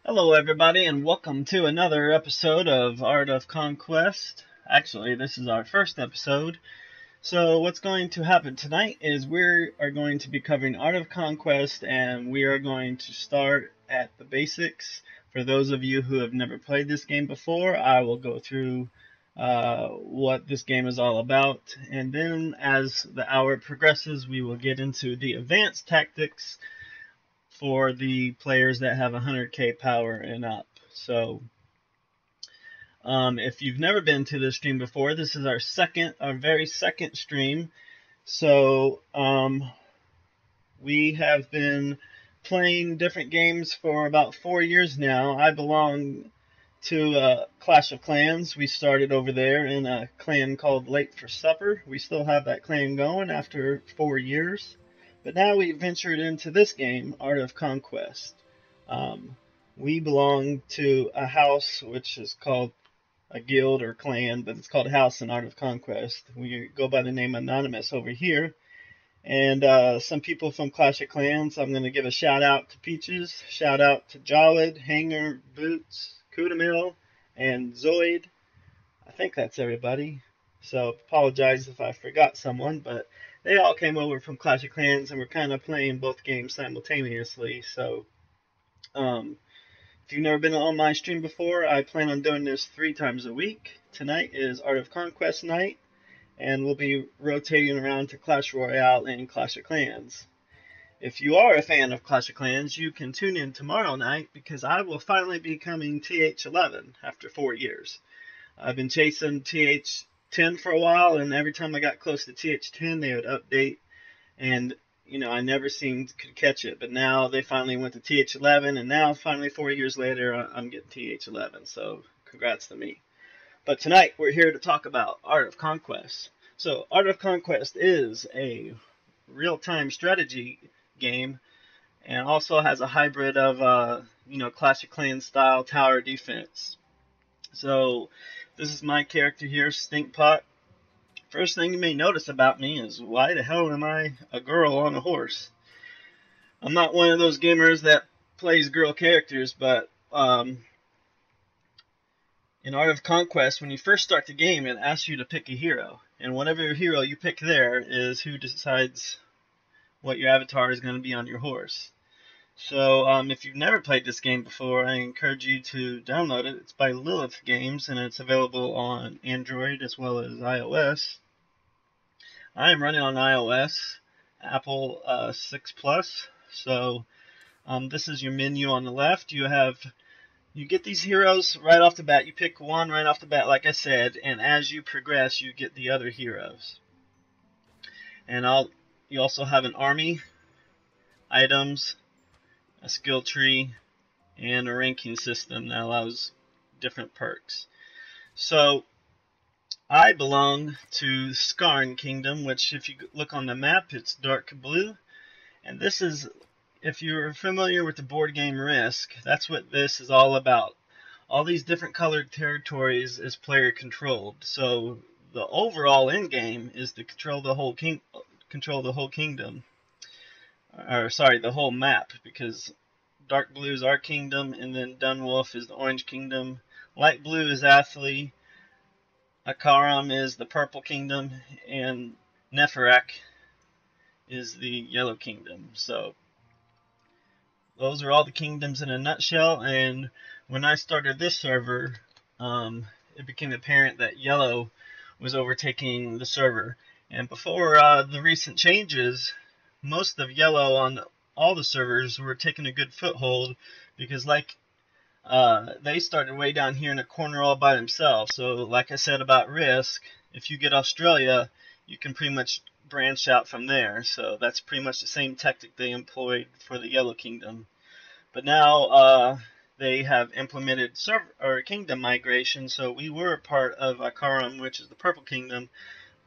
Hello, everybody, and welcome to another episode of Art of Conquest. Actually, this is our first episode. So, what's going to happen tonight is we are going to be covering Art of Conquest, and we are going to start at the basics. For those of you who have never played this game before, I will go through what this game is all about, and then as the hour progresses, we will get into the advanced tactics for the players that have 100k power and up. So, if you've never been to this stream before, this is our very second stream. So, we have been playing different games for about 4 years now. I belong to Clash of Clans. We started over there in a clan called Late for Supper. We still have that clan going after 4 years. But now we ventured into this game, Art of Conquest. We belong to a house which is called a guild or clan, but it's called House in Art of Conquest. We go by the name Anonymous over here. And some people from Clash of Clans, I'm going to give a shout out to Peaches, shout out to Jolid, Hanger, Boots, Kudamil, and Zoid. I think that's everybody. So apologize if I forgot someone, but they all came over from Clash of Clans and we're kind of playing both games simultaneously. So if you've never been on my stream before, I plan on doing this 3 times a week. Tonight is Art of Conquest night, and we'll be rotating around to Clash Royale and Clash of Clans. If you are a fan of Clash of Clans, you can tune in tomorrow night because I will finally be coming TH11 after 4 years. I've been chasing TH10 for a while, and every time I got close to TH10, they would update, and I never seemed could catch it. But now they finally went to TH11, and now finally 4 years later, I'm getting TH11. So congrats to me. But tonight we're here to talk about Art of Conquest. So Art of Conquest is a real-time strategy game and also has a hybrid of Clash of Clans style tower defense. So this is my character here, Stinkpot. First thing you may notice about me is why the hell am I a girl on a horse? I'm not one of those gamers that plays girl characters, but in Art of Conquest, when you first start the game, it asks you to pick a hero. And whatever hero you pick there is who decides what your avatar is going to be on your horse. So if you've never played this game before, I encourage you to download it. It's by Lillith Games, and it's available on Android as well as iOS. I am running on iOS, Apple 6 Plus. So this is your menu on the left. You get these heroes right off the bat. You pick one right off the bat, like I said, and as you progress, you get the other heroes. And you also have an army, items, a skill tree, and a ranking system that allows different perks. So I belong to Skarn Kingdom, which if you look on the map, it's dark blue. And this is, if you're familiar with the board game Risk, that's what this is all about. All these different colored territories is player controlled. So the overall end game is to control the whole kingdom. Or sorry, the whole map, because dark blue is our kingdom, and then Dunwolf is the orange kingdom. Light blue is Athley. Akaram is the purple kingdom, and Neferak is the yellow kingdom. So those are all the kingdoms in a nutshell. And when I started this server, it became apparent that yellow was overtaking the server. And before the recent changes, most of yellow on all the servers were taking a good foothold because they started way down here in a corner all by themselves. So like I said about Risk, if you get Australia, you can pretty much branch out from there. So that's pretty much the same tactic they employed for the Yellow Kingdom. But now they have implemented kingdom migration. So we were a part of Akaram, which is the Purple Kingdom,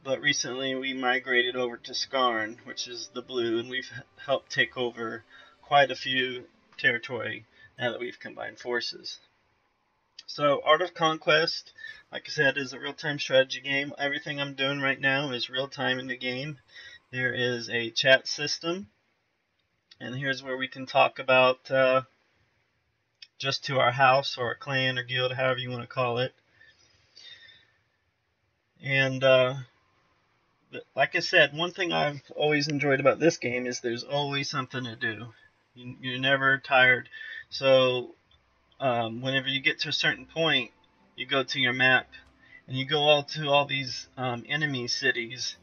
but recently we migrated over to Skarn, which is the blue, and we've helped take over quite a few territory now that we've combined forces. So Art of Conquest, like I said, is a real-time strategy game. Everything I'm doing right now is real-time in the game. There is a chat system, and here's where we can talk about just to our house or a clan or guild, however you want to call it. And like I said, one thing I've always enjoyed about this game is there's always something to do. You're never tired. So whenever you get to a certain point, you go to your map and you go to all these enemy cities,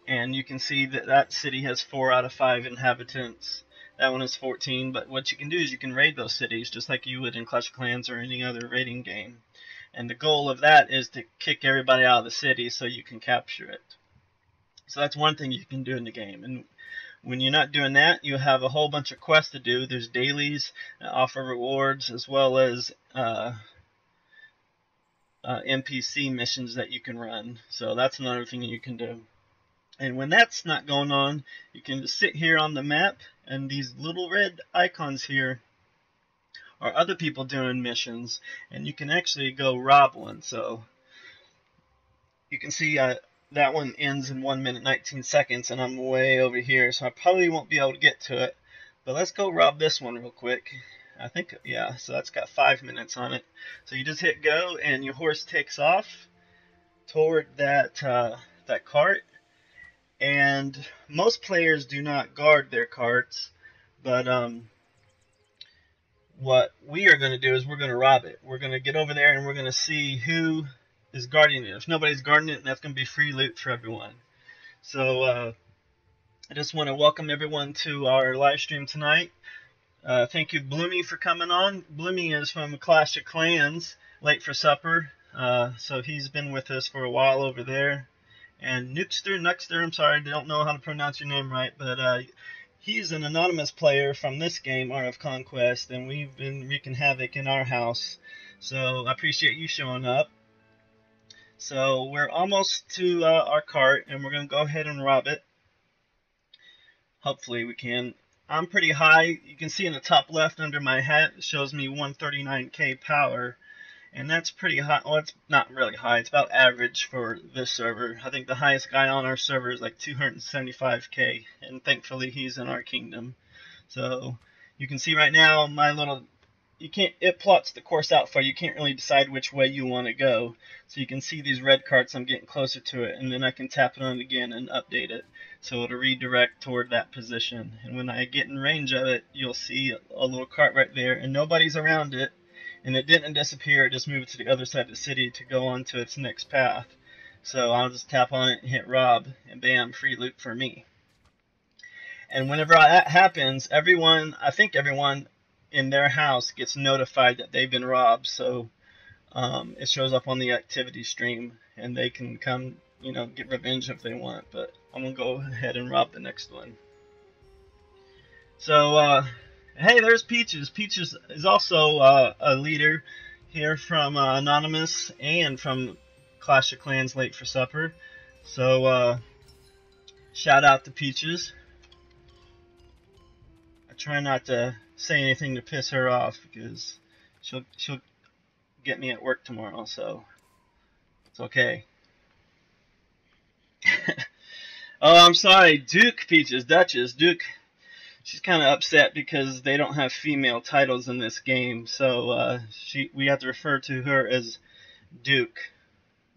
and you can see that that city has 4 out of 5 inhabitants. That one is 14, but what you can do is you can raid those cities just like you would in Clash of Clans or any other raiding game. And the goal of that is to kick everybody out of the city so you can capture it. So that's one thing you can do in the game. And when you're not doing that, you have a whole bunch of quests to do. There's dailies that offer rewards, as well as NPC missions that you can run. So that's another thing you can do. And when that's not going on, you can just sit here on the map, and these little red icons here are other people doing missions, and you can actually go rob one. So you can see that one ends in 1 minute 19 seconds, and I'm way over here, so I probably won't be able to get to it. But let's go rob this one real quick. I think, yeah, so that's got 5 minutes on it. So you just hit go, and your horse takes off toward that cart. And most players do not guard their carts, but what we are going to do is we're going to rob it. We're going to get over there and we're going to see who is guarding it. If nobody's guarding it, that's going to be free loot for everyone. So I just want to welcome everyone to our live stream tonight. Thank you, Bloomy, for coming on. Bloomy is from Clash of Clans, late for supper. So he's been with us for a while over there. And Nuxter, I'm sorry, I don't know how to pronounce your name right, but he's an anonymous player from this game, Art of Conquest, and we've been wreaking havoc in our house. So I appreciate you showing up. So we're almost to our cart, and we're going to go ahead and rob it. Hopefully we can. I'm pretty high. You can see in the top left under my hat, it shows me 139k power. And that's pretty high. Well, it's not really high. It's about average for this server. I think the highest guy on our server is like 275k, and thankfully he's in our kingdom. So you can see right now my little, it plots the course out for you. You can't really decide which way you want to go. So you can see these red carts. I'm getting closer to it, and then I can tap it on again and update it, so it'll redirect toward that position. And when I get in range of it, you'll see a little cart right there, and nobody's around it. And it didn't disappear, it just moved to the other side of the city to go on to its next path. So I'll just tap on it and hit rob, and bam, free loot for me. And whenever that happens, I think everyone in their house gets notified that they've been robbed. So it shows up on the activity stream, and they can come, get revenge if they want. But I'm going to go ahead and rob the next one. So, hey, there's Peaches. Peaches is also a leader here from Anonymous and from Clash of Clans Late for Supper. So shout out to Peaches. I try not to say anything to piss her off because she'll get me at work tomorrow, so it's okay. Oh, I'm sorry, Duke Peaches, Duchess, Duke. She's kind of upset because they don't have female titles in this game, so we have to refer to her as Duke,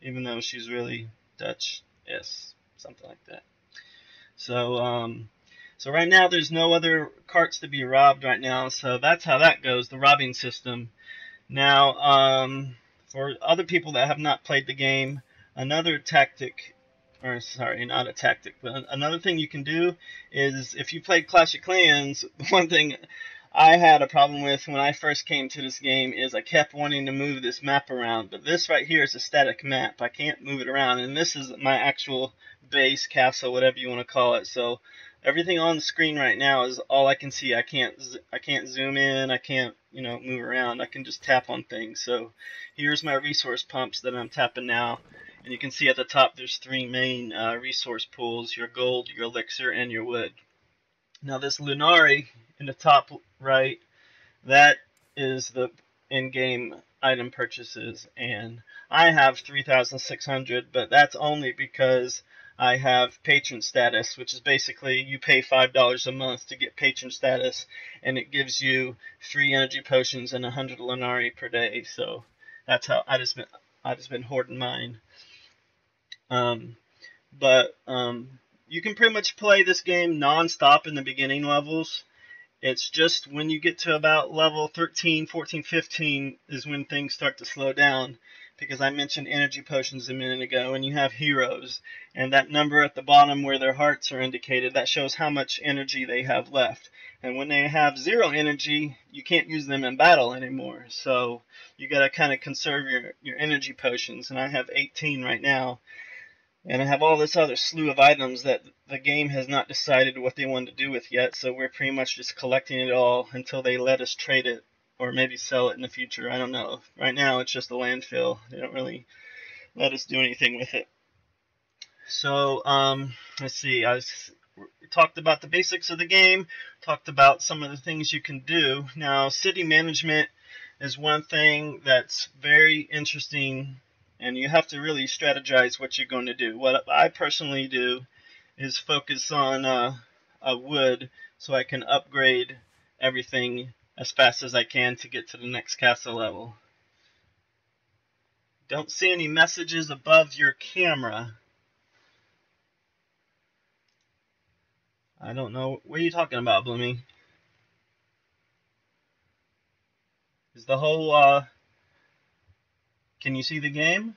even though she's really Dutch, yes, something like that. So, so right now there's no other carts to be robbed right now, so that's how that goes, the robbing system. Now, for other people that have not played the game, another tactic, or sorry, not a tactic, but another thing you can do is, if you played Clash of Clans, one thing I had a problem with when I first came to this game is I kept wanting to move this map around, but this right here is a static map. I can't move it around, and this is my actual base, castle, whatever you want to call it. So everything on the screen right now is all I can see. I can't zoom in, I can't, move around. I can just tap on things. So here's my resource pumps that I'm tapping now. And you can see at the top there's 3 main resource pools, your gold, your elixir, and your wood. Now this Lunari in the top right, that is the in-game item purchases. And I have 3,600, but that's only because I have patron status, which is basically you pay $5 a month to get patron status, and it gives you 3 energy potions and 100 Lenari per day. So that's how I just been hoarding mine. But you can pretty much play this game non-stop in the beginning levels. It's just when you get to about level 13, 14, 15 is when things start to slow down, because I mentioned energy potions a minute ago, and you have heroes, and that number at the bottom where their hearts are indicated, that shows how much energy they have left. And when they have 0 energy, you can't use them in battle anymore. So you got to kind of conserve your energy potions, and I have 18 right now. And I have all this other slew of items that the game has not decided what they want to do with yet, so we're pretty much just collecting it all until they let us trade it, or maybe sell it in the future. I don't know. Right now it's just a landfill. They don't really let us do anything with it. So, let's see. We talked about the basics of the game, talked about some of the things you can do. Now, city management is one thing that's very interesting, and you have to really strategize what you're going to do. What I personally do is focus on a wood so I can upgrade everything as fast as I can to get to the next castle level. Don't see any messages above your camera. I don't know. What are you talking about, Bloomy? Is the whole, can you see the game?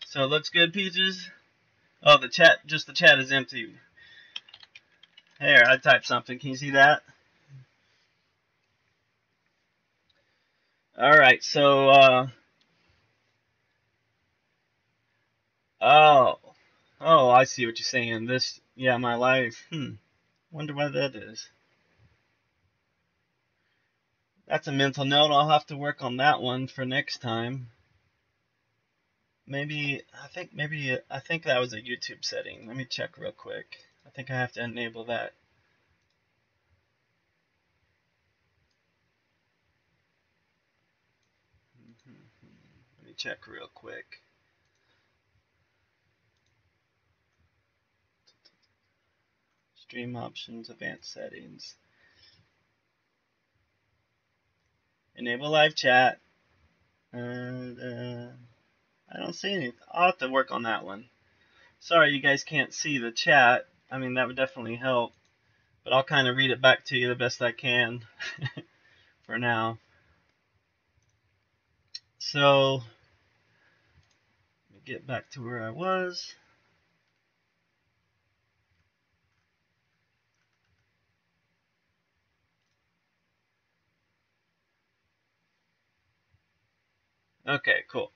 So it looks good, Peaches? Oh, the chat is empty. Here, I typed something. Can you see that? Alright, so, oh, I see what you're saying. This, yeah, my life. Wonder why that is. That's a mental note. I'll have to work on that one for next time. Maybe, I think that was a YouTube setting. Let me check real quick. I think I have to enable that. Let me check real quick. Stream options, advanced settings. Enable live chat. And I don't see anything. I'll have to work on that one. Sorry you guys can't see the chat. I mean, that would definitely help. But I'll kind of read it back to you the best I can for now. So, let me get back to where I was. Okay, cool.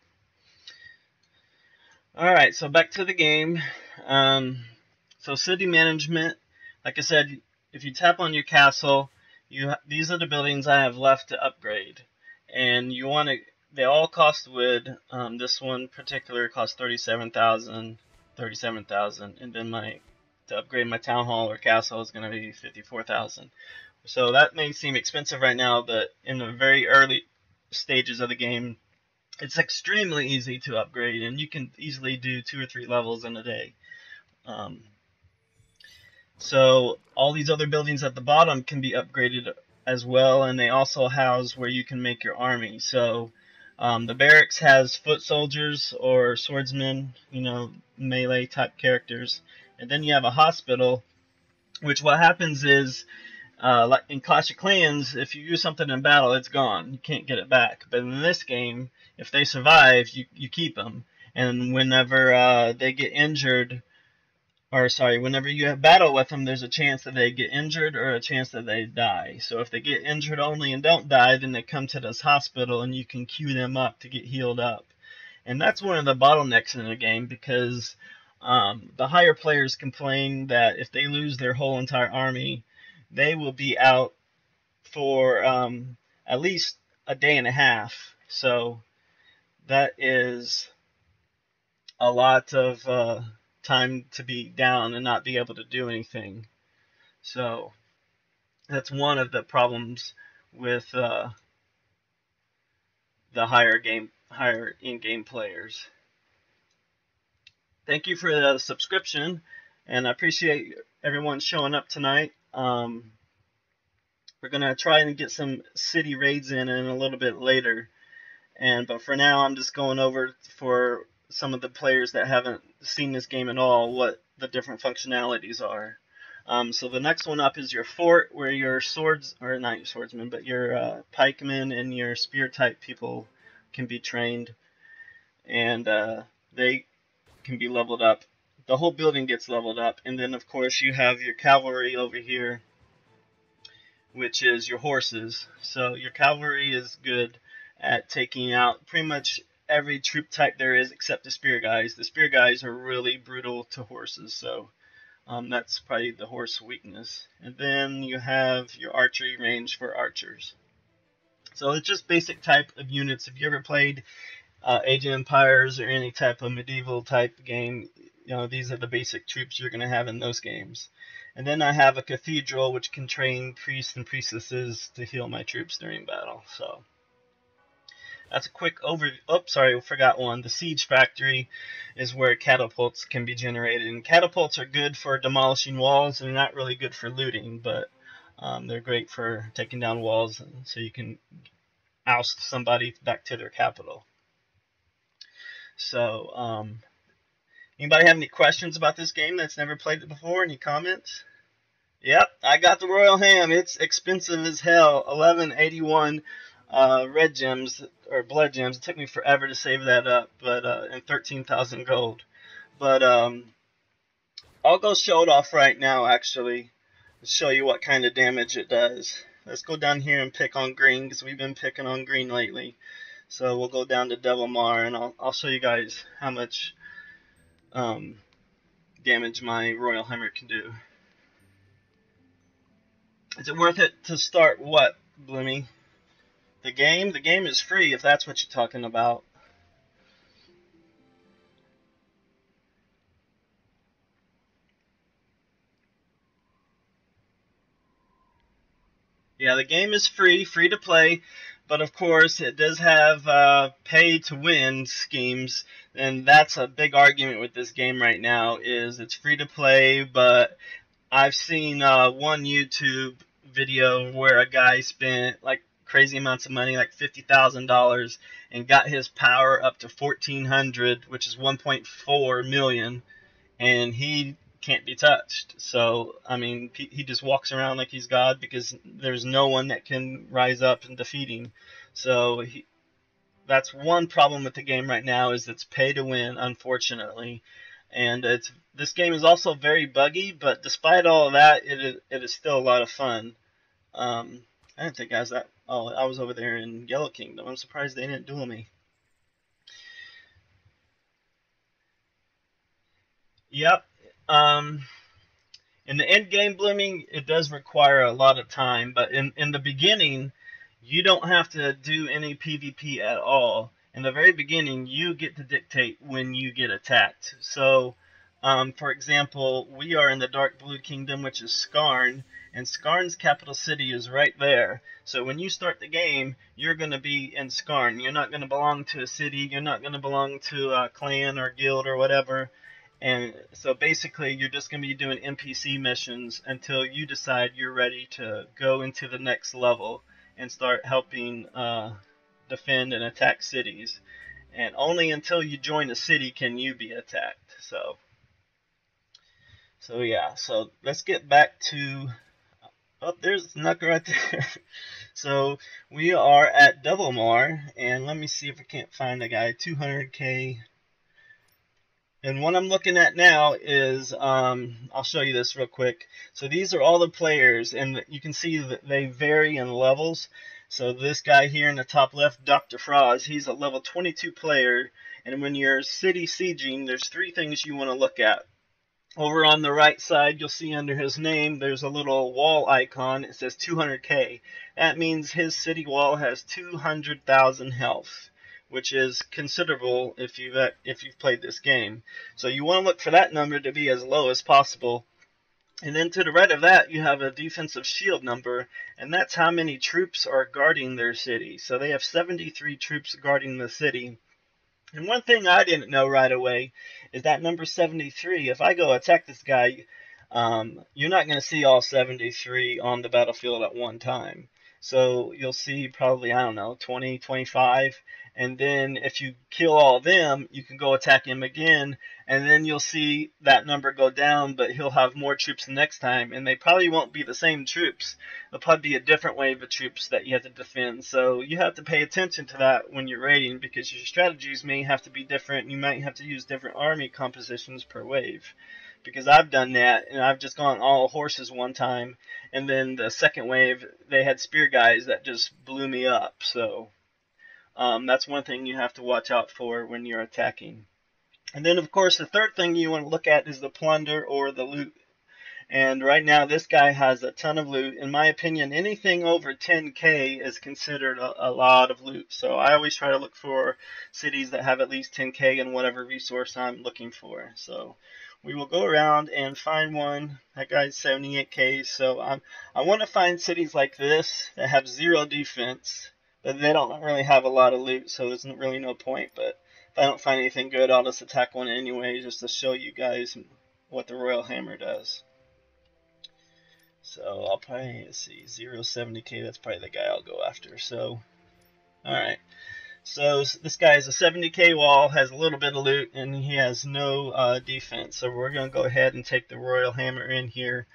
Alright, so back to the game. So city management, like I said, if you tap on your castle, these are the buildings I have left to upgrade. And you want to, they all cost wood. This one particular costs 37,000, and then to upgrade my town hall or castle is going to be 54,000. So that may seem expensive right now, but in the very early stages of the game, it's extremely easy to upgrade, and you can easily do 2 or 3 levels in a day. So all these other buildings at the bottom can be upgraded as well, and they also house where you can make your army. So the barracks has foot soldiers or swordsmen, melee type characters. And then you have a hospital, which what happens is, like in Clash of Clans, if you use something in battle, it's gone. You can't get it back. But in this game, if they survive, you keep them. And whenever they get injured, whenever you have battle with them, there's a chance that they get injured or a chance that they die. So if they get injured only and don't die, then they come to this hospital and you can queue them up to get healed up. And that's one of the bottlenecks in the game, because the higher players complain that if they lose their whole entire army, they will be out for at least a day and a half. So that is a lot of time to be down and not be able to do anything. So That's one of the problems with the higher in-game players. Thank you for the subscription, and I appreciate everyone showing up tonight. We're gonna try and get some city raids in a little bit later, but for now I'm just going over for some of the players that haven't seen this game at all what the different functionalities are. So the next one up is your fort, where your swords, or not your swordsmen, but your pikemen and your spear type people can be trained, and they can be leveled up. The whole building gets leveled up, and then of course you have your cavalry over here, which is your horses. So your cavalry is good at taking out pretty much every troop type there is except the spear guys. The spear guys are really brutal to horses, so that's probably the horse weakness. And then you have your archery range for archers. So it's just basic type of units. If you ever played Age of Empires or any type of medieval type game, you know, these are the basic troops you're going to have in those games. And then I have a cathedral which can train priests and priestesses to heal my troops during battle. So that's a quick overview. Oh, sorry, I forgot one. The siege factory is where catapults can be generated. And catapults are good for demolishing walls, and they're not really good for looting, but they're great for taking down walls so you can oust somebody back to their capital. So, anybody have any questions about this game that's never played it before? Any comments? Yep, I got the Royal Ham. It's expensive as hell. 1181 red gems or blood gems. It took me forever to save that up, but and 13,000 gold. But I'll go show it off right now. Actually, show you what kind of damage it does. Let's go down here and pick on green because we've been picking on green lately. So we'll go down to Devilmar, and I'll show you guys how much damage my Royal Hammer can do. Is it worth it to start what, Bloomy? The game? The game is free if that's what you're talking about. Yeah, the game is free to play, but of course it does have pay to win schemes, and that's a big argument with this game right now. Is it's free to play, but I've seen one YouTube video where a guy spent like crazy amounts of money, like $50,000, and got his power up to 1,400, which is 1.4 million, and he can't be touched. So, I mean, he just walks around like he's God because there's no one that can rise up and defeat him. So, that's one problem with the game right now, is it's pay to win, unfortunately. And this game is also very buggy, but despite all of that, it is still a lot of fun. I didn't think I was that. Oh, I was over there in Yellow Kingdom. I'm surprised they didn't duel me. Yep. In the end game, Blooming, it does require a lot of time, but in the beginning, you don't have to do any PvP at all. In the very beginning, you get to dictate when you get attacked. So, for example, we are in the Dark Blue Kingdom, which is Skarn, and Skarn's capital city is right there. So when you start the game, you're going to be in Skarn. You're not going to belong to a city. You're not going to belong to a clan or guild or whatever. And so basically, you're just going to be doing NPC missions until you decide you're ready to go into the next level and start helping defend and attack cities. And only until you join a city can you be attacked. So yeah, so let's get back to... Oh, there's Nuck right there. So we are at Devilmar, and let me see if I can't find the guy. 200k. And what I'm looking at now is, I'll show you this real quick. So these are all the players, and you can see that they vary in levels. So this guy here in the top left, Dr. Froz, he's a level 22 player. And when you're city sieging, there's three things you want to look at. Over on the right side, you'll see under his name, there's a little wall icon. It says 200k. That means his city wall has 200,000 health, which is considerable if you've played this game. So you want to look for that number to be as low as possible. And then to the right of that, you have a defensive shield number, and that's how many troops are guarding their city. So they have 73 troops guarding the city. And one thing I didn't know right away is that number 73, if I go attack this guy, you're not going to see all 73 on the battlefield at one time. So you'll see probably, I don't know, 20, 25. And then if you kill all of them, you can go attack him again. And then you'll see that number go down, but he'll have more troops the next time. And they probably won't be the same troops. There'll probably be a different wave of troops that you have to defend. So you have to pay attention to that when you're raiding, because your strategies may have to be different. You might have to use different army compositions per wave. Because I've done that, and I've just gone all horses one time, and then the second wave, they had spear guys that just blew me up. So that's one thing you have to watch out for when you're attacking. And then, of course, the third thing you want to look at is the plunder or the loot. And right now, this guy has a ton of loot. In my opinion, anything over 10k is considered a lot of loot. So I always try to look for cities that have at least 10k in whatever resource I'm looking for. So we will go around and find one. That guy's 78k. So I want to find cities like this that have 0 defense, but they don't really have a lot of loot, so there's really no point. But if I don't find anything good, I'll just attack one anyway, just to show you guys what the Royal Hammer does. So I'll probably, let's see, 070k, that's probably the guy I'll go after. So, alright. So this guy is a 70k wall, has a little bit of loot, and he has no defense. So we're going to go ahead and take the Royal Hammer in here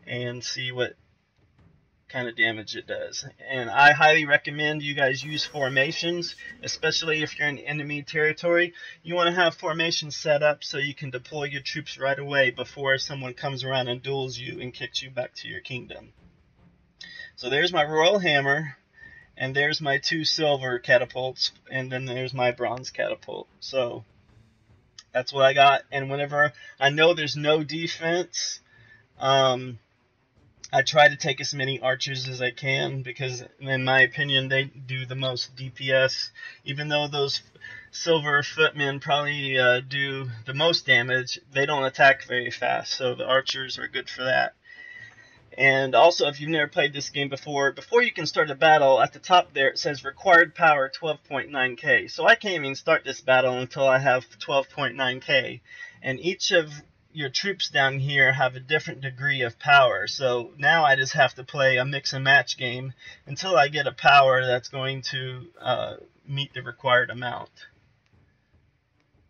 and see what kind of damage it does. And I highly recommend you guys use formations, especially if you're in enemy territory. You want to have formations set up so you can deploy your troops right away before someone comes around and duels you and kicks you back to your kingdom. So there's my Royal Hammer, and there's my 2 silver catapults, and then there's my bronze catapult. So that's what I got. And whenever I know there's no defense, I try to take as many archers as I can, because in my opinion they do the most DPS, even though those silver footmen probably do the most damage. They don't attack very fast, so the archers are good for that. And also, if you've never played this game before you can start a battle, at the top there it says required power 12.9k. So I can't even start this battle until I have 12.9k. And each of your troops down here have a different degree of power. So now I just have to play a mix and match game until I get a power that's going to meet the required amount.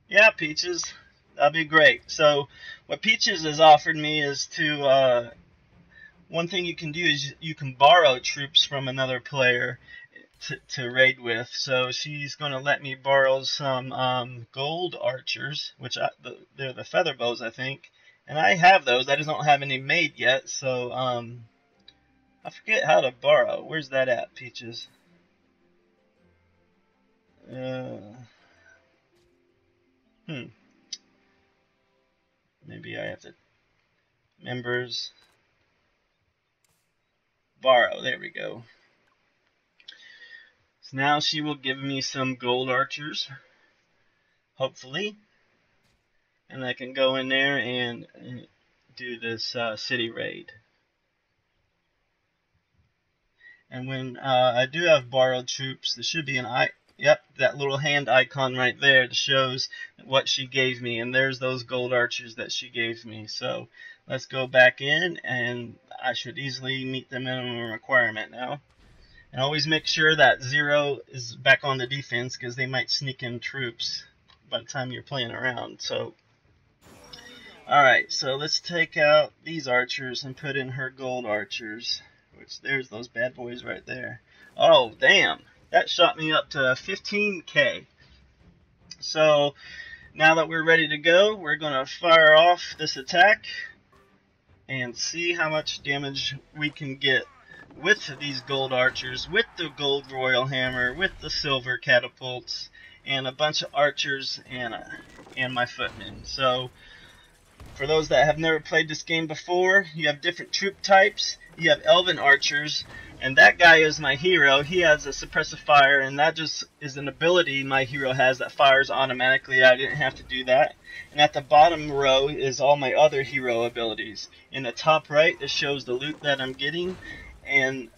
Yeah, Peaches, that'd be great. So what Peaches has offered me is to one thing you can do is you can borrow troops from another player to raid with. So she's going to let me borrow some gold archers, which they're the feather bows, I think. And I have those. I just don't have any made yet. So I forget how to borrow. Where's that at, Peaches? Maybe I have to members. Borrow, there we go. So now she will give me some gold archers, hopefully, and I can go in there and do this city raid. And when I do have borrowed troops, there should be an yep, that little hand icon right there that shows what she gave me, and there's those gold archers that she gave me. So let's go back in, and I should easily meet the minimum requirement now. And always make sure that 0 is back on the defense, because they might sneak in troops by the time you're playing around. So, alright, so let's take out these archers and put in her gold archers, which there's those bad boys right there. Oh, damn, that shot me up to 15k. So now that we're ready to go, we're going to fire off this attack and see how much damage we can get with these gold archers, with the gold Royal Hammer, with the silver catapults, and a bunch of archers and my footmen. So for those that have never played this game before, you have different troop types. You have elven archers, And that guy is my hero. He has a suppressive fire, and that just is an ability my hero has that fires automatically. I didn't have to do that. And at the bottom row is all my other hero abilities. In the top right, it shows the loot that I'm getting, and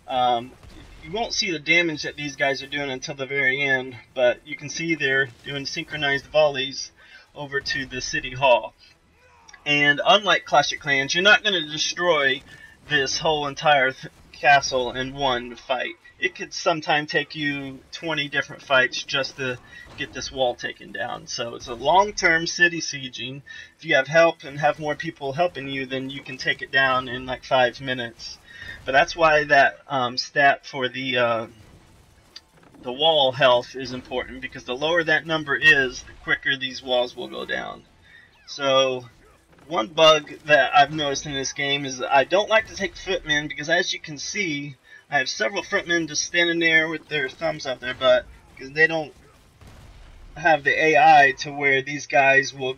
you won't see the damage that these guys are doing until the very end, but you can see they're doing synchronized volleys over to the city hall. And unlike Clash of Clans, you're not going to destroy this whole entire castle in one fight. It could sometimes take you 20 different fights just to get this wall taken down. So it's a long-term city sieging. If you have help and have more people helping you, then you can take it down in like 5 minutes. But that's why that stat for the wall health is important, because the lower that number is, the quicker these walls will go down. So one bug that I've noticed in this game is that I don't like to take footmen, because as you can see, I have several footmen just standing there with their thumbs up their butt, because they don't have the AI to where these guys will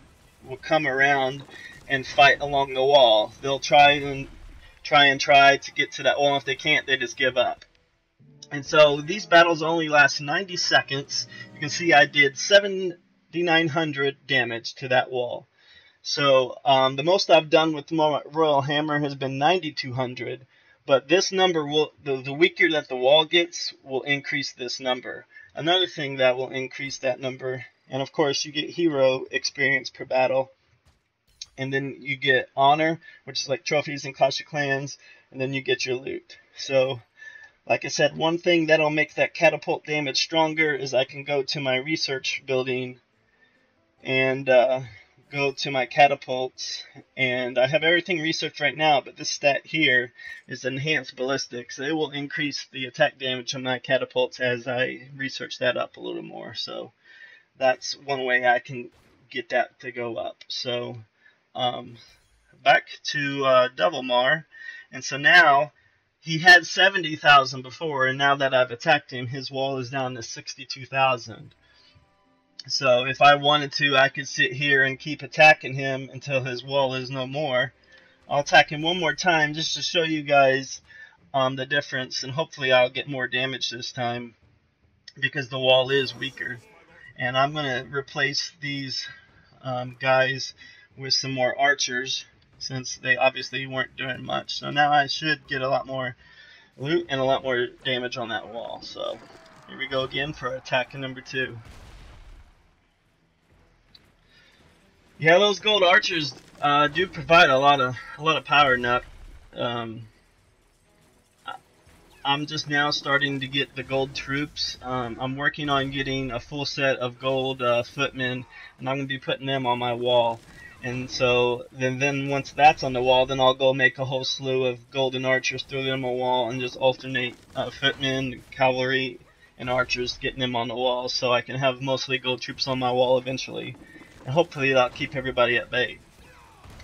come around and fight along the wall. They'll try to get to that wall, and if they can't, they just give up. And so these battles only last 90 seconds. You can see I did 7,900 damage to that wall. So the most I've done with Royal Hammer has been 9,200, but this number will, the weaker that the wall gets, will increase this number. Another thing that will increase that number, and of course you get hero experience per battle, and then you get honor, which is like trophies in Clash of Clans, and then you get your loot. So like I said, one thing that'll make that catapult damage stronger is I can go to my research building and go to my catapults, and I have everything researched right now, but this stat here is enhanced ballistics. It will increase the attack damage of my catapults as I research that up a little more. So that's one way I can get that to go up. So back to Devilmar, and so now he had 70,000 before, and now that I've attacked him, his wall is down to 62,000. So if I wanted to, I could sit here and keep attacking him until his wall is no more. I'll attack him one more time just to show you guys the difference, and hopefully I'll get more damage this time because the wall is weaker. And I'm going to replace these guys with some more archers, since they obviously weren't doing much. So now I should get a lot more loot and a lot more damage on that wall. So here we go again for attack number 2. Yeah, those gold archers do provide a lot of power. Now, I'm just now starting to get the gold troops. I'm working on getting a full set of gold footmen, and I'm going to be putting them on my wall. And so then once that's on the wall, then I'll go make a whole slew of golden archers, throw them on the wall, and just alternate footmen, cavalry, and archers, getting them on the wall, so I can have mostly gold troops on my wall eventually. And hopefully that'll keep everybody at bay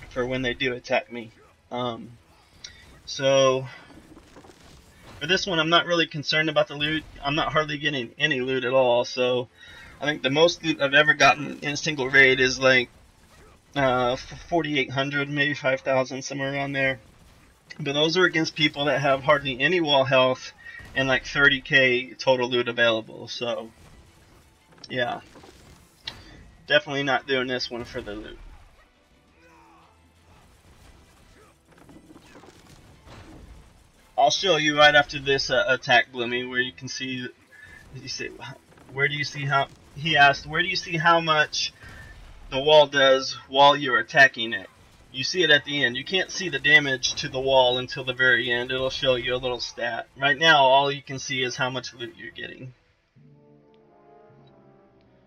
for when they do attack me. So for this one, I'm not really concerned about the loot. I'm not hardly getting any loot at all. So I think the most loot I've ever gotten in a single raid is like 4,800, maybe 5,000, somewhere around there. But those are against people that have hardly any wall health and like 30k total loot available. So yeah, definitely not doing this one for the loot. I'll show you right after this attack, Bloomy, where you can see. You say, where do you see how? He asked, where do you see how much the wall does while you're attacking it? You see it at the end. You can't see the damage to the wall until the very end. It'll show you a little stat. Right now, all you can see is how much loot you're getting.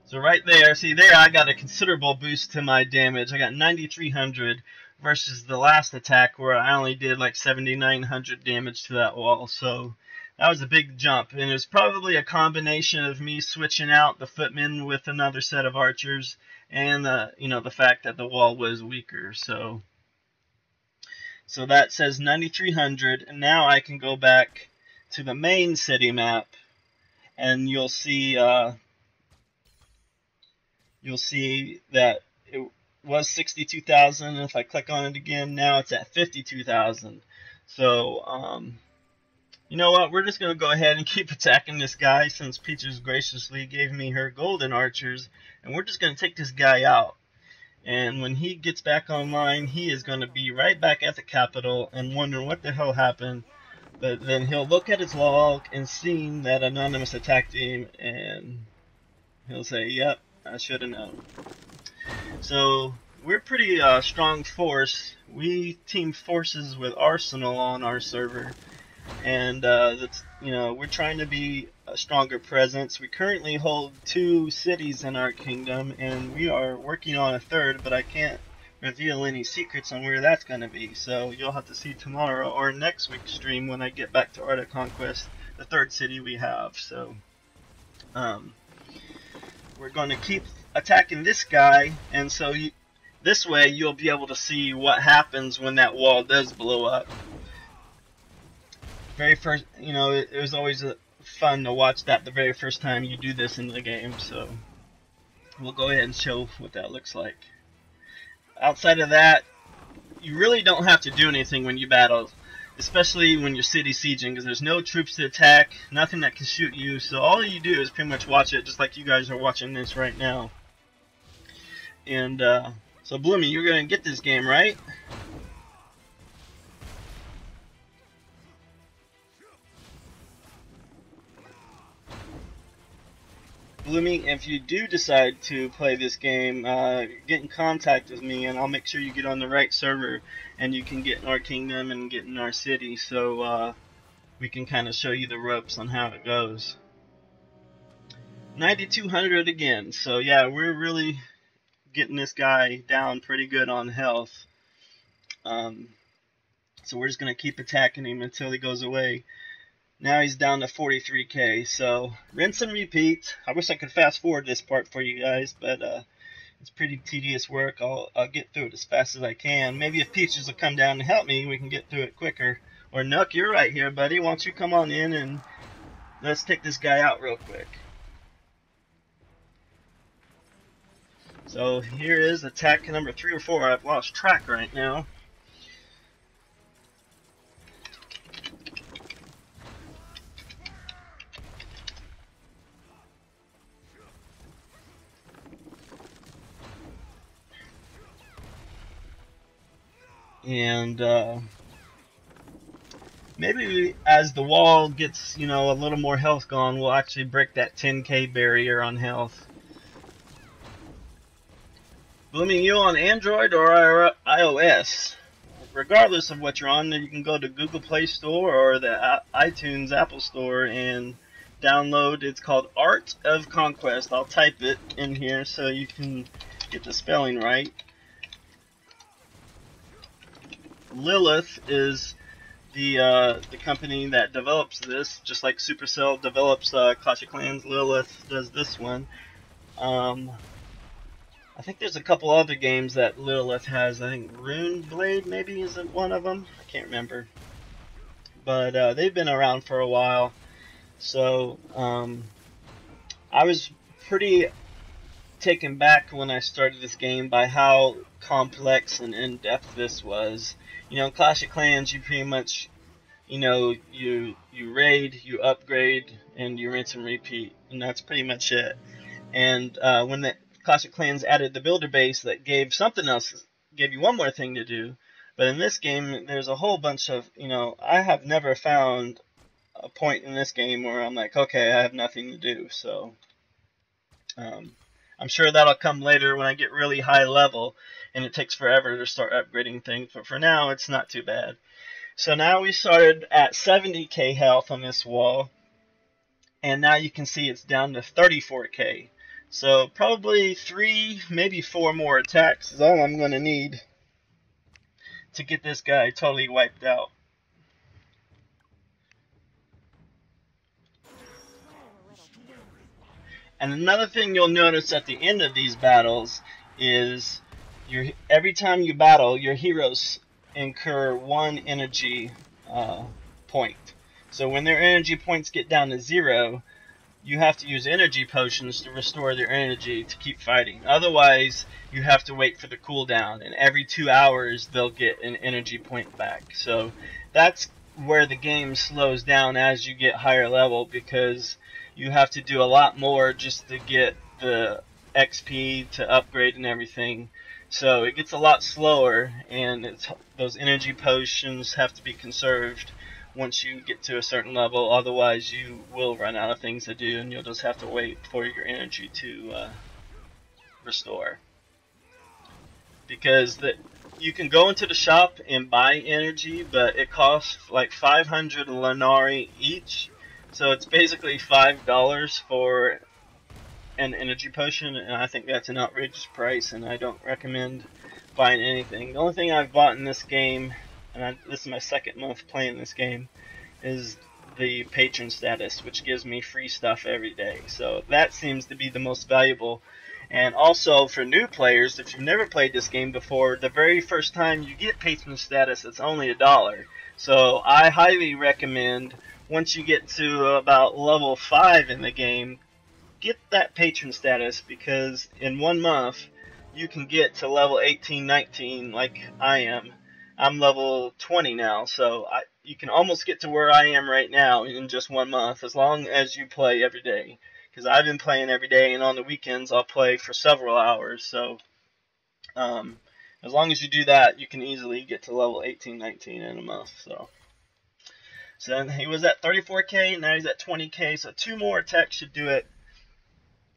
So right there, see there, I got a considerable boost to my damage. I got 9,300 versus the last attack where I only did like 7,900 damage to that wall. So that was a big jump, and it was probably a combination of me switching out the footmen with another set of archers, and the fact that the wall was weaker. So that says 9,300, and now I can go back to the main city map, and you'll see that it was 62,000. If I click on it again, now it's at 52,000. So You know what? We're just going to go ahead and keep attacking this guy since Peaches graciously gave me her golden archers. And we're just going to take this guy out. And when he gets back online, he is going to be right back at the capital and wonder what the hell happened. But then he'll look at his log and see that Anonymous attacked him, and he'll say, yep, I should have known. So we're pretty strong force. We team forces with Arsenal on our server, and that's, you know, we're trying to be a stronger presence. We currently hold 2 cities in our kingdom, and we are working on a 3rd, but I can't reveal any secrets on where that's going to be. So you'll have to see tomorrow or next week's stream when I get back to Art of Conquest, the 3rd city we have. So we're going to keep attacking this guy, and so this way you'll be able to see what happens when that wall does blow up. Very first, you know, it was always fun to watch that the very first time you do this in the game, so we'll go ahead and show what that looks like. Outside of that, you really don't have to do anything when you battle, especially when you're city sieging, because there's no troops to attack, nothing that can shoot you, so all you do is pretty much watch it, just like you guys are watching this right now. And so Bloomy, you're going to get this game, right? Bloomy, if you do decide to play this game, get in contact with me, and I'll make sure you get on the right server, and you can get in our kingdom and get in our city, so we can kind of show you the ropes on how it goes. 9,200 again, so yeah, we're really getting this guy down pretty good on health. So we're just going to keep attacking him until he goes away. Now he's down to 43k, so rinse and repeat. I wish I could fast forward this part for you guys, but it's pretty tedious work. I'll get through it as fast as I can. Maybe if Peaches will come down and help me, we can get through it quicker. Or Nook, you're right here, buddy. Why don't you come on in and let's take this guy out real quick. So here is attack number 3 or 4. I've lost track right now. And maybe as the wall gets, you know, a little more health gone, we'll actually break that 10k barrier on health. Blooming, you on Android or iOS? Regardless of what you're on, you can go to Google Play Store or the iTunes Apple Store and download. It's called Art of Conquest. I'll type it in here so you can get the spelling right. Lillith is the company that develops this, just like Supercell develops Clash of Clans. Lillith does this one. I think there's a couple other games that Lillith has. I think Rune Blade maybe is one of them. I can't remember. But they've been around for a while. So I was pretty taken back when I started this game by how complex and in-depth this was. You know, in Clash of Clans, you pretty much, you know, you raid, you upgrade, and you rinse and repeat, and that's pretty much it. And when the Clash of Clans added the builder base that gave something else, gave you one more thing to do. But in this game, there's a whole bunch of, you know, I have never found a point in this game where I'm like, okay, I have nothing to do. So I'm sure that'll come later when I get really high level and it takes forever to start upgrading things, but for now it's not too bad. So now we started at 70k health on this wall, and now you can see it's down to 34k. So probably 3, maybe 4 more attacks is all I'm going to need to get this guy totally wiped out. And another thing you'll notice at the end of these battles is every time you battle, your heroes incur 1 energy point. So when their energy points get down to 0, you have to use energy potions to restore their energy to keep fighting. Otherwise, you have to wait for the cooldown, and every 2 hours they'll get an energy point back. So that's where the game slows down as you get higher level, because you have to do a lot more just to get the XP to upgrade and everything. So it gets a lot slower, and those energy potions have to be conserved once you get to a certain level. Otherwise, you will run out of things to do, and you'll just have to wait for your energy to restore. Because you can go into the shop and buy energy, but it costs like 500 Lenari each. So it's basically $5 for an energy potion, and I think that's an outrageous price, and I don't recommend buying anything. The only thing I've bought in this game, and this is my second month playing this game, is the patron status, which gives me free stuff every day. So that seems to be the most valuable. And also for new players, if you've never played this game before, the very first time you get patron status, it's only $1. So I highly recommend, once you get to about level 5 in the game, get that patron status, because in 1 month you can get to level 18, 19 like I am. I'm level 20 now, so you can almost get to where I am right now in just 1 month, as long as you play every day. Because I've been playing every day, and on the weekends I'll play for several hours. So as long as you do that, you can easily get to level 18, 19 in a month. So then he was at 34k, now he's at 20k, so 2 more attacks should do it.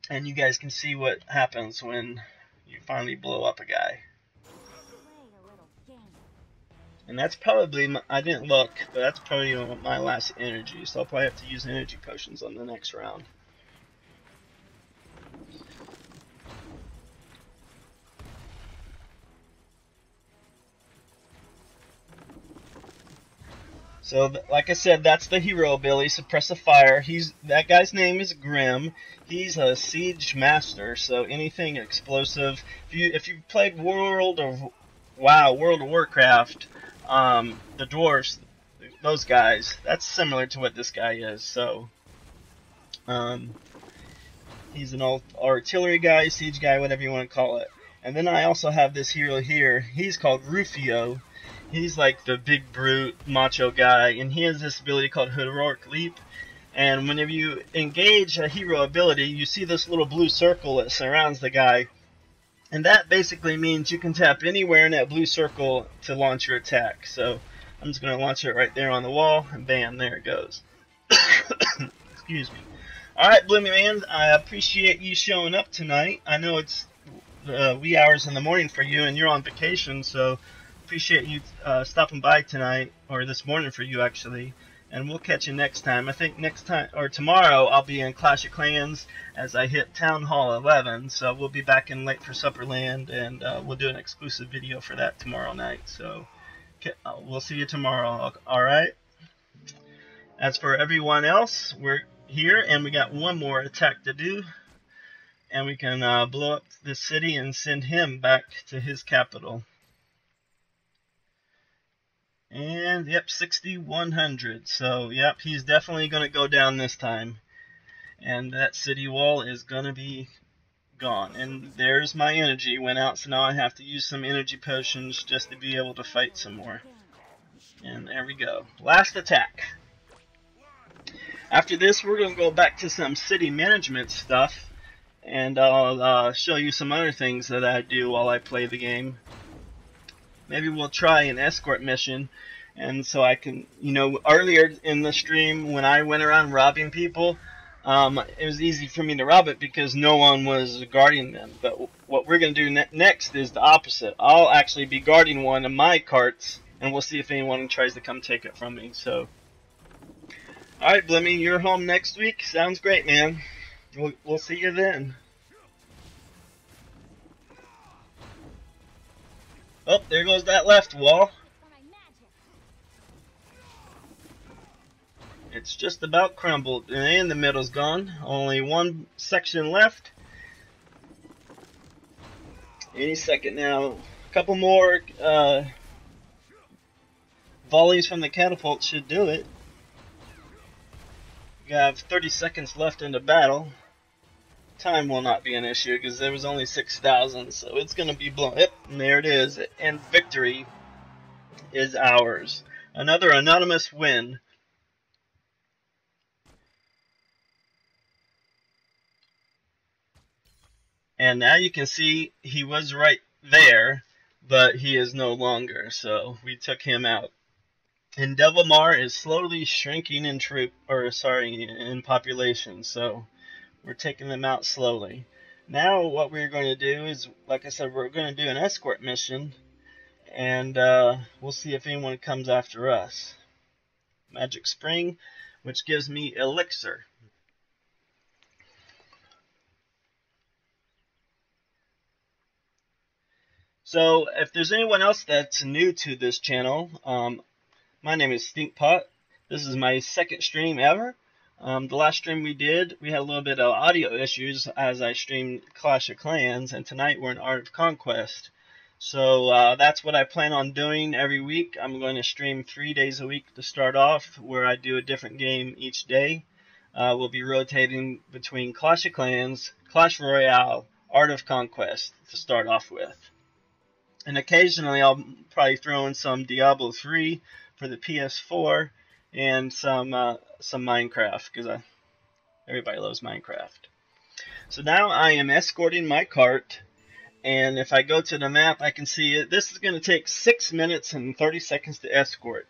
And you guys can see what happens when you finally blow up a guy. And that's probably, I didn't look, but that's probably my last energy. So I'll probably have to use energy potions on the next round. So, like I said, that's the hero ability, Suppressive Fire. That guy's name is Grim. He's a siege master, so anything explosive. If you've played World of Warcraft, the dwarves, those guys, that's similar to what this guy is. So, he's an old artillery guy, siege guy, whatever you want to call it. And then I also have this hero here. He's called Rufio. He's like the big brute macho guy, and he has this ability called Heroic Leap. And whenever you engage a hero ability, you see this little blue circle that surrounds the guy, and that basically means you can tap anywhere in that blue circle to launch your attack. So I'm just going to launch it right there on the wall, and bam, there it goes. Excuse me. Alright, Bloomy Man, I appreciate you showing up tonight. I know it's wee hours in the morning for you, and you're on vacation, so appreciate you stopping by tonight, or this morning for you actually, and we'll catch you next time. I think next time, or tomorrow, I'll be in Clash of Clans as I hit Town Hall 11, so we'll be back in Late for Supper Land, and we'll do an exclusive video for that tomorrow night. So we'll see you tomorrow. Alright, as for everyone else, we're here, and we got one more attack to do, and we can blow up this city and send him back to his capital. And yep, 6,100. So yep, he's definitely going to go down this time. And that city wall is going to be gone. And there's my energy went out, so now I have to use some energy potions just to be able to fight some more. And there we go. Last attack. After this, we're going to go back to some city management stuff. And I'll show you some other things that I do while I play the game. Maybe we'll try an escort mission, and so I can, earlier in the stream when I went around robbing people, it was easy for me to rob it because no one was guarding them. But what we're going to do next is the opposite. I'll actually be guarding one of my carts, and we'll see if anyone tries to come take it from me. So, alright, Blimmy, you're home next week. Sounds great, man. We'll see you then. Oh, there goes that left wall. It's just about crumbled, and the middle's gone. Only one section left. Any second now. A couple more volleys from the catapult should do it. We have 30 seconds left in the battle. Time will not be an issue because there was only 6,000, so it's going to be blown. Yep, and there it is. And victory is ours. Another anonymous win. And now you can see he was right there, but he is no longer, so we took him out. And Devilmar is slowly shrinking in in population, so we're taking them out slowly. Now what we're going to do is, like I said, we're going to do an escort mission, and we'll see if anyone comes after us. Magic Spring, which gives me Elixir. So if there's anyone else that's new to this channel, my name is Stinkpot. This is my second stream ever. The last stream we did, we had a little bit of audio issues as I streamed Clash of Clans, and tonight we're in Art of Conquest. So that's what I plan on doing every week. I'm going to stream 3 days a week to start off, where I do a different game each day. We'll be rotating between Clash of Clans, Clash Royale, Art of Conquest to start off with. And occasionally I'll probably throw in some Diablo 3 for the PS4 and some Minecraft, because everybody loves Minecraft. So now I am escorting my cart, and if I go to the map, I can see it. This is going to take 6 minutes and 30 seconds to escort.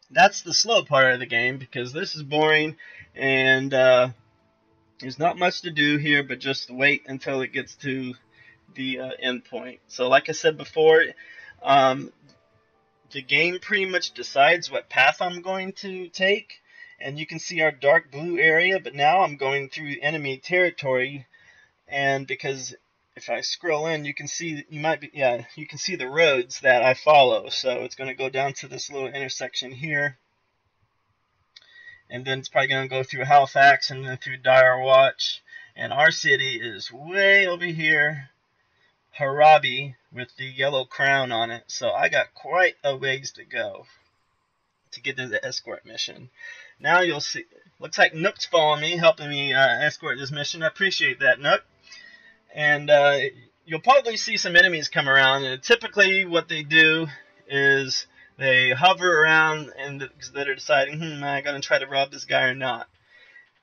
That's the slow part of the game, because this is boring, and there's not much to do here but just wait until it gets to the end point. So like I said before, the game pretty much decides what path I'm going to take, and you can see our dark blue area, but now I'm going through enemy territory, and because if I scroll in, you can see you can see the roads that I follow. So it's going to go down to this little intersection here, and then it's probably going to go through Halifax and then through Dire Watch, and our city is way over here, Harabi, with the yellow crown on it. So I got quite a ways to go to get to the escort mission. Now you'll see, looks like Nook's following me, helping me escort this mission. I appreciate that, Nook. And you'll probably see some enemies come around, and typically what they do is they hover around and because they're deciding, am I going to try to rob this guy or not?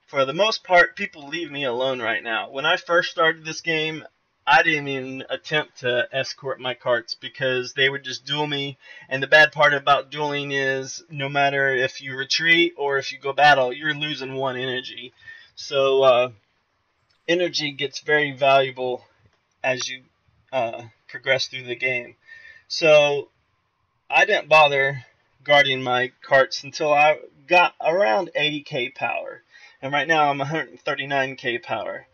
For the most part, people leave me alone right now. When I first started this game, I didn't even attempt to escort my carts because they would just duel me. And the bad part about dueling is no matter if you retreat or if you go battle, you're losing 1 energy. So energy gets very valuable as you progress through the game. So I didn't bother guarding my carts until I got around 80k power. And right now I'm 139k power.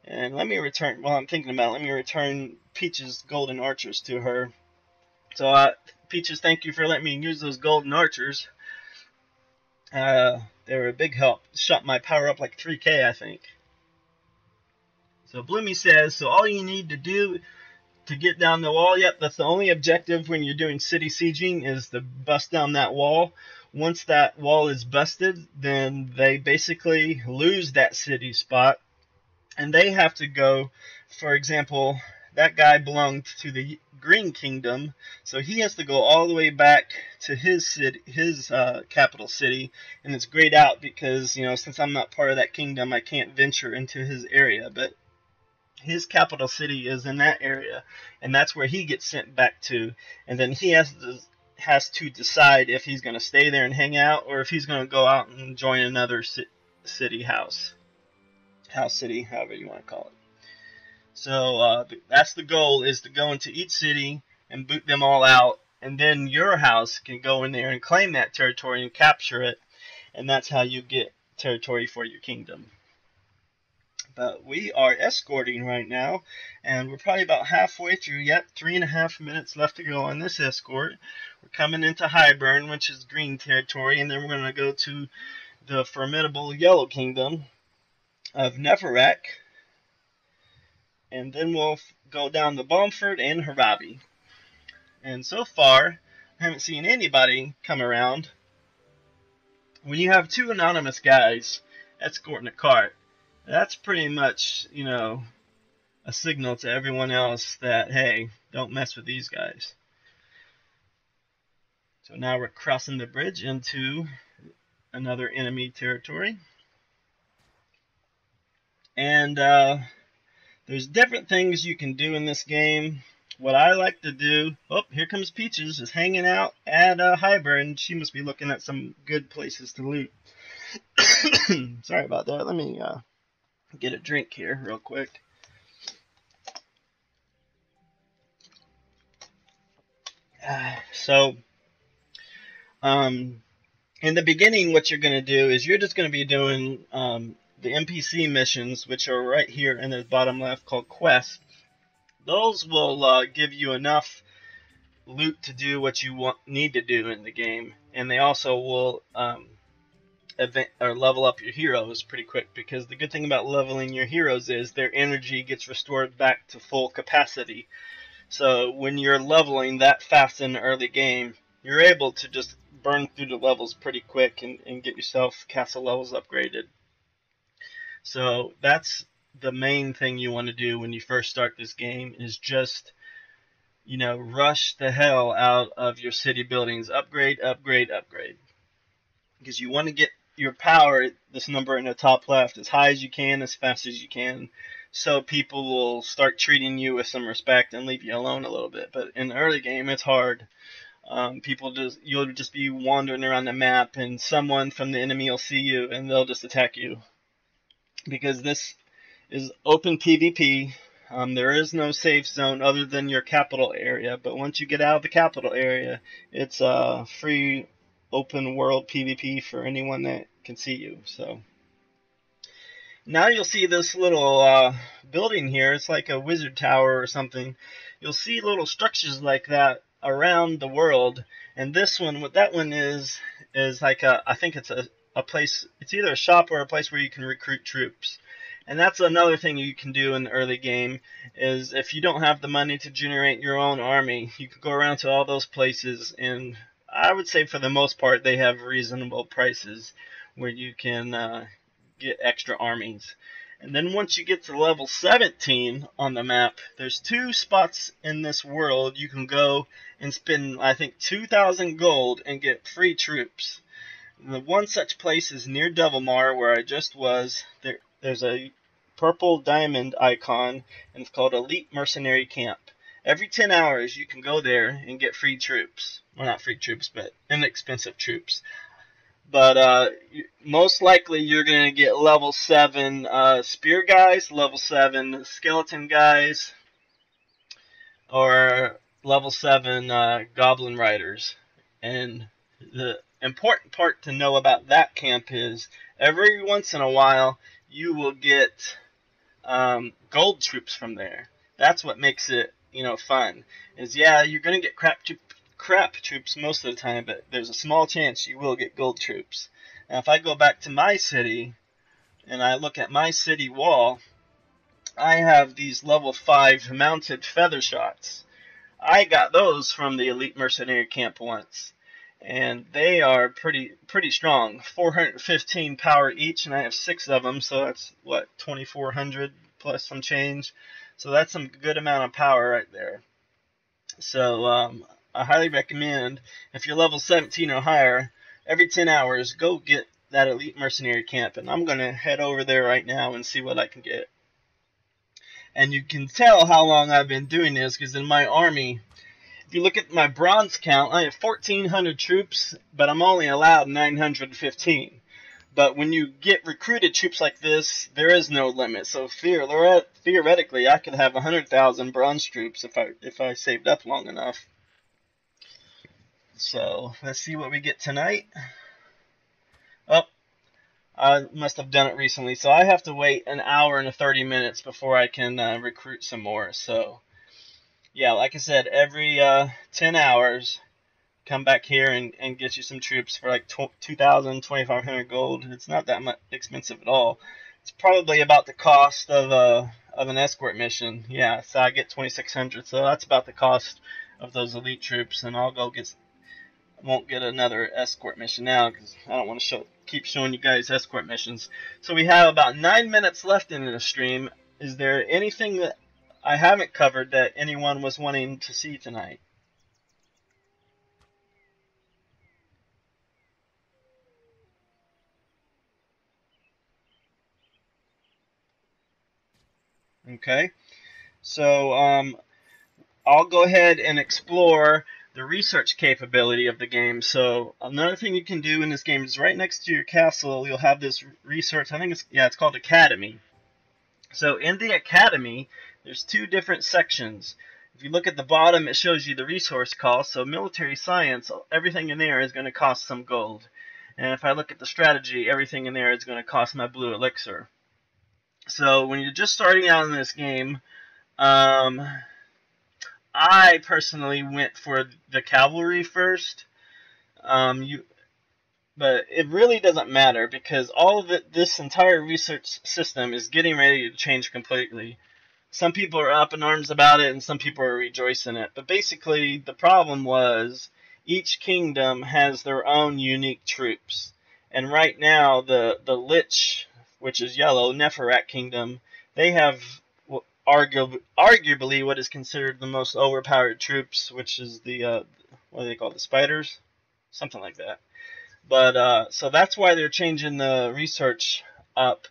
And let me return, while I'm thinking about it, let me return Peach's golden archers to her. So Peaches, thank you for letting me use those golden archers. They were a big help. Shot my power up like 3k, I think. So Bloomy says, so all you need to do to get down the wall, yep, that's the only objective when you're doing city sieging, is to bust down that wall. Once that wall is busted, then they basically lose that city spot. And they have to go, for example, that guy belonged to the Green Kingdom, so he has to go all the way back to his city, his capital city, and it's grayed out because, since I'm not part of that kingdom, I can't venture into his area, but his capital city is in that area, and that's where he gets sent back to, and then he has to decide if he's going to stay there and hang out, or if he's going to go out and join another city house city, however you want to call it. So that's the goal, is to go into each city and boot them all out, and then your house can go in there and claim that territory and capture it, and that's how you get territory for your kingdom. But we are escorting right now, and we're probably about halfway through yet. 3.5 minutes left to go on this escort. We're coming into Highburn, which is green territory, and then we're going to go to the formidable Yellow Kingdom of Neferek, and then we'll go down to Bomford and Harabi. And so far, I haven't seen anybody come around. When you have 2 anonymous guys escorting a cart, that's pretty much, a signal to everyone else that, hey, don't mess with these guys. So now we're crossing the bridge into another enemy territory. And there's different things you can do in this game. What I like to do, oh, here comes Peaches, just hanging out at Hyber, and she must be looking at some good places to loot. Sorry about that. Let me get a drink here real quick. So, in the beginning, what you're going to do is you're just going to be doing the NPC missions, which are right here in the bottom left, called Quest. Those will give you enough loot to do what you need to do in the game, and they also will level up your heroes pretty quick, because the good thing about leveling your heroes is their energy gets restored back to full capacity. So when you're leveling that fast in the early game, you're able to just burn through the levels pretty quick and get yourself castle levels upgraded. So that's the main thing you want to do when you first start this game, is just, you know, rush the hell out of your city buildings. Upgrade, upgrade, upgrade. Because you want to get your power, this number in the top left, as high as you can, as fast as you can, so people will start treating you with some respect and leave you alone a little bit. But in the early game, it's hard. You'll just be wandering around the map, and someone from the enemy will see you, and they'll just attack you. Because this is open PvP. There is no safe zone other than your capital area, but once you get out of the capital area, it's free open world PvP for anyone that can see you. So now you'll see this little building here. It's like a wizard tower or something. You'll see little structures like that around the world, and this one, what that one is like I think it's a place. It's either a shop or a place where you can recruit troops. And that's another thing you can do in the early game, is if you don't have the money to generate your own army, you can go around to all those places, and I would say for the most part they have reasonable prices where you can get extra armies. And then once you get to level 17 on the map, there's 2 spots in this world you can go and spend, I think, 2,000 gold and get free troops. The one such place is near Devilmar, where I just was. There's a purple diamond icon, and it's called Elite Mercenary Camp. Every 10 hours, you can go there and get free troops. Well, not free troops, but inexpensive troops. But most likely, you're going to get level 7 spear guys, level 7 skeleton guys, or level 7 goblin riders. And the important part to know about that camp is every once in a while you will get gold troops from there. That's what makes it, you know, fun. Is you're gonna get crap troops most of the time, but there's a small chance you will get gold troops. Now, if I go back to my city and I look at my city wall, I have these level 5 mounted feather shots. I got those from the Elite Mercenary Camp once, and they are pretty strong. 415 power each, and I have 6 of them, so that's what, 2,400 plus some change. So that's some good amount of power right there. So I highly recommend, if you're level 17 or higher, every 10 hours go get that Elite Mercenary Camp, and I'm gonna head over there right now and see what I can get. And you can tell how long I've been doing this, because in my army, if you look at my bronze count, I have 1,400 troops, but I'm only allowed 915. But when you get recruited troops like this, there is no limit. So theoretically, I could have 100,000 bronze troops if I saved up long enough. So let's see what we get tonight. Oh, I must have done it recently, so I have to wait an hour and 30 minutes before I can recruit some more. So yeah, like I said, every 10 hours, come back here and get you some troops for like 2,000, 2,500 gold. It's not that much expensive at all. It's probably about the cost of an escort mission. Yeah, so I get 2,600, so that's about the cost of those elite troops, and I'll go won't get another escort mission now because I don't want to keep showing you guys escort missions. So we have about 9 minutes left in the stream. Is there anything that I haven't covered that anyone was wanting to see tonight? Okay, so I'll go ahead and explore the research capability of the game. So another thing you can do in this game is right next to your castle, you'll have this research. I think it's called Academy. So in the Academy, there's two different sections. If you look at the bottom, it shows you the resource cost. So military science, everything in there is going to cost some gold. And if I look at the strategy, everything in there is going to cost my blue elixir. So when you're just starting out in this game, I personally went for the cavalry first. But it really doesn't matter because all of this entire research system is getting ready to change completely. Some people are up in arms about it and some people are rejoicing it. But basically, the problem was each kingdom has their own unique troops. And right now, the Lich, which is yellow, Neferat Kingdom, they have arguably what is considered the most overpowered troops, which is the, what do they call it, the spiders? Something like that. But so that's why they're changing the research up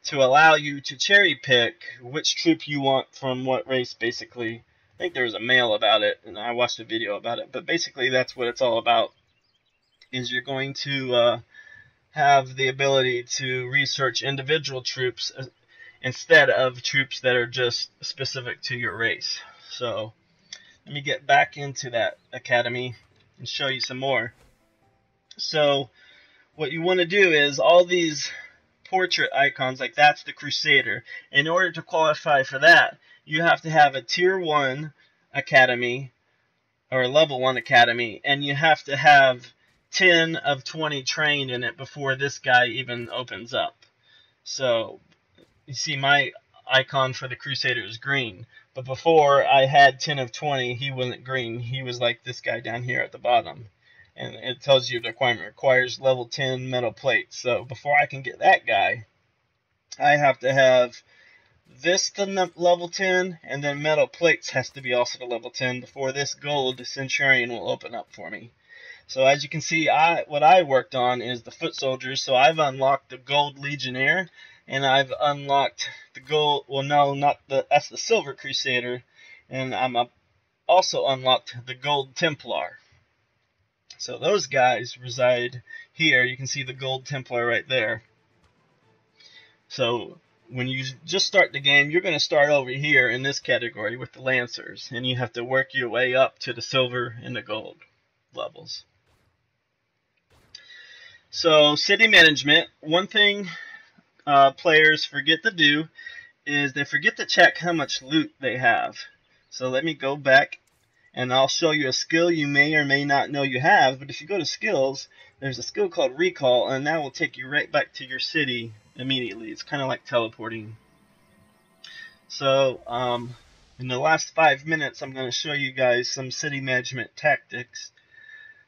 to allow you to cherry pick which troop you want from what race, basically. I think there was a mail about it, and I watched a video about it. But basically, that's what it's all about, is you're going to have the ability to research individual troops instead of troops that are just specific to your race. So let me get back into that academy and show you some more. So what you want to do is all these portrait icons, like that's the Crusader. In order to qualify for that, you have to have a tier 1 academy or a level 1 academy, and you have to have 10 of 20 trained in it before this guy even opens up. So you see my icon for the Crusader is green, but before I had 10 of 20, he wasn't green. He was like this guy down here at the bottom. And it tells you the requirement requires level 10 metal plates. So before I can get that guy, I have to have this to level 10, and then metal plates has to be also to level 10 before this gold centurion will open up for me. So as you can see, what I worked on is the foot soldiers. So I've unlocked the gold legionnaire, and I've unlocked the gold, well no, not the, that's the silver crusader, and I'm also unlocked the gold templar. So those guys reside here. You can see the gold templar right there. So when you just start the game, you're going to start over here in this category with the lancers, and you have to work your way up to the silver and the gold levels. So city management, one thing players forget to do is they forget to check how much loot they have. So let me go back and I'll show you a skill you may or may not know you have. But if you go to skills, there's a skill called recall, and that will take you right back to your city immediately. It's kind of like teleporting. So in the last 5 minutes, I'm going to show you guys some city management tactics.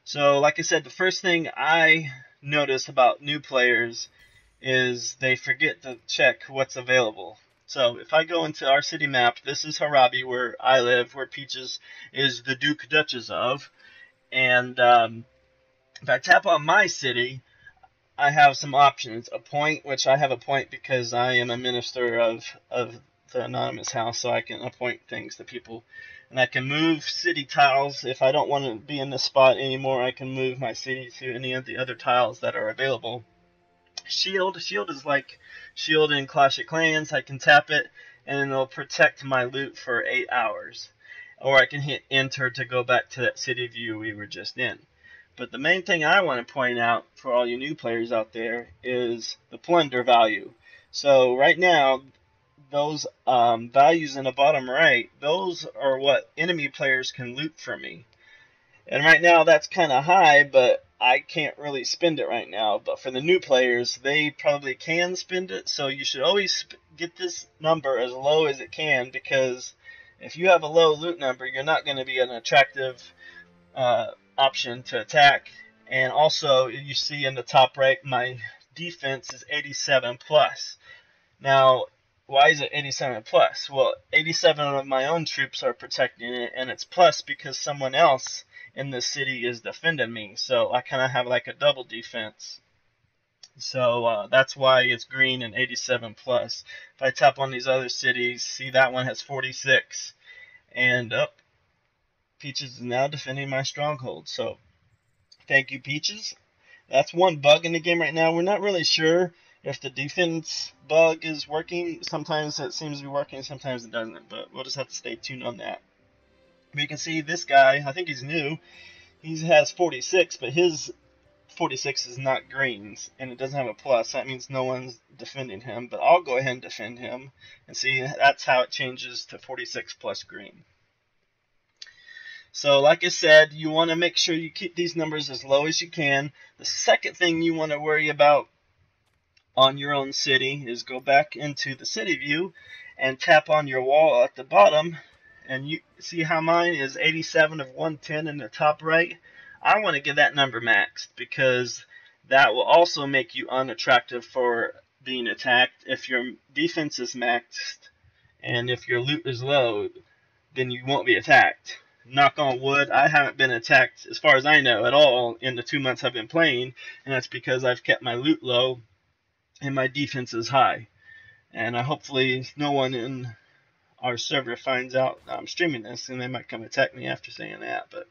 So like I said, the first thing I notice about new players is they forget to check what's available. So if I go into our city map, this is Harabi, where I live, where Peaches is the Duke Duchess of. And if I tap on my city, I have some options. A point, which I have a point because I am a minister of the Anonymous House, so I can appoint things to people. And I can move city tiles. If I don't want to be in this spot anymore, I can move my city to any of the other tiles that are available. Shield is like Shield in Clash of Clans. I can tap it and it'll protect my loot for 8 hours. Or I can hit enter to go back to that city view we were just in. But the main thing I want to point out for all you new players out there is the plunder value. So right now, those values in the bottom right, those are what enemy players can loot from me. And right now that's kind of high, but I can't really spend it right now. But for the new players, they probably can spend it. So you should always get this number as low as it can, because if you have a low loot number, you're not going to be an attractive option to attack. And also, you see in the top right, my defense is 87 plus. Now, why is it 87 plus? Well, 87 of my own troops are protecting it, and it's plus because someone else in the city is defending me. So I kind of have like a double defense. So that's why it's green and 87 plus. If I tap on these other cities, see that one has 46. And up, Peaches is now defending my stronghold. So thank you, Peaches. That's one bug in the game right now. We're not really sure if the defense bug is working. Sometimes it seems to be working, sometimes it doesn't. But we'll just have to stay tuned on that. But you can see this guy, I think he's new. He has 46, but his 46 is not greens, and it doesn't have a plus. That means no one's defending him, but I'll go ahead and defend him. And see, that's how it changes to 46 plus green. So like I said, you want to make sure you keep these numbers as low as you can. The second thing you want to worry about on your own city is go back into the city view and tap on your wall at the bottom, and you see how mine is 87 of 110 in the top right. I want to get that number maxed because that will also make you unattractive for being attacked. If your defense is maxed and if your loot is low, then you won't be attacked. Knock on wood, I haven't been attacked, as far as I know, at all in the 2 months I've been playing, and that's because I've kept my loot low and my defense is high. And hopefully no one in our server finds out I'm streaming this, and they might come attack me after saying that, but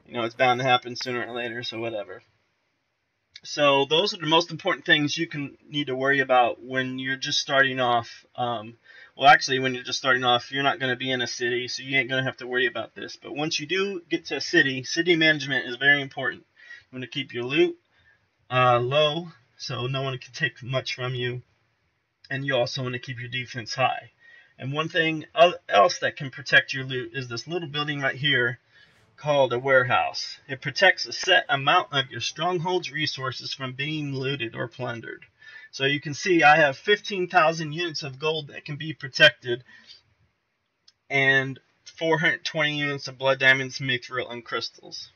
you know, it's bound to happen sooner or later, so whatever. So those are the most important things you can need to worry about when you're just starting off. Well, actually, when you're just starting off, you're not going to be in a city, so you ain't going to have to worry about this. But once you do get to a city, city management is very important. You want to keep your loot low, so no one can take much from you, and you also want to keep your defense high. And one thing else that can protect your loot is this little building right here called a warehouse. It protects a set amount of your stronghold's resources from being looted or plundered. So you can see I have 15,000 units of gold that can be protected and 420 units of blood diamonds, mithril, and crystals.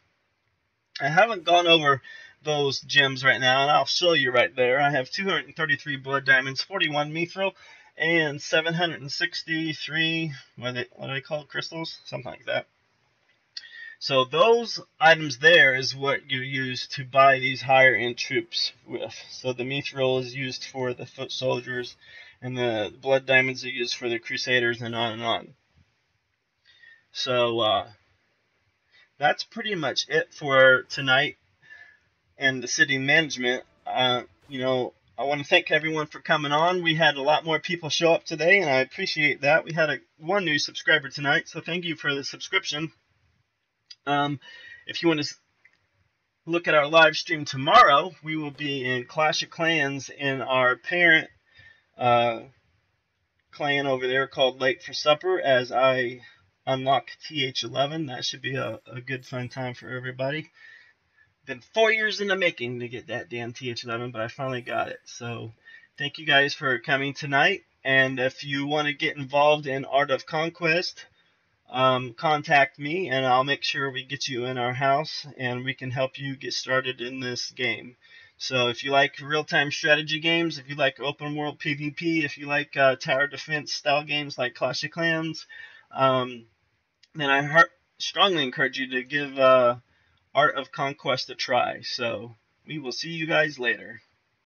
I haven't gone over those gems right now, and I'll show you right there. I have 233 blood diamonds, 41 mithril, and 763, what are they called, crystals? Something like that. So those items there is what you use to buy these higher end troops with. So the mithril is used for the foot soldiers, and the blood diamonds are used for the crusaders, and on and on. So that's pretty much it for tonight and the city management. You know, I want to thank everyone for coming on. We had a lot more people show up today, and I appreciate that. We had one new subscriber tonight, so thank you for the subscription. If you want to look at our live stream tomorrow, we will be in Clash of Clans in our parent clan over there called Late for Supper as I unlock TH11. That should be a good fun time for everybody. Been 4 years in the making to get that damn TH11, but I finally got it. So thank you guys for coming tonight. And if you want to get involved in Art of Conquest, contact me and I'll make sure we get you in our house and we can help you get started in this game. So if you like real-time strategy games, if you like open world PvP, if you like tower defense style games like Clash of Clans, then I strongly encourage you to give Art of Conquest a try. So we will see you guys later.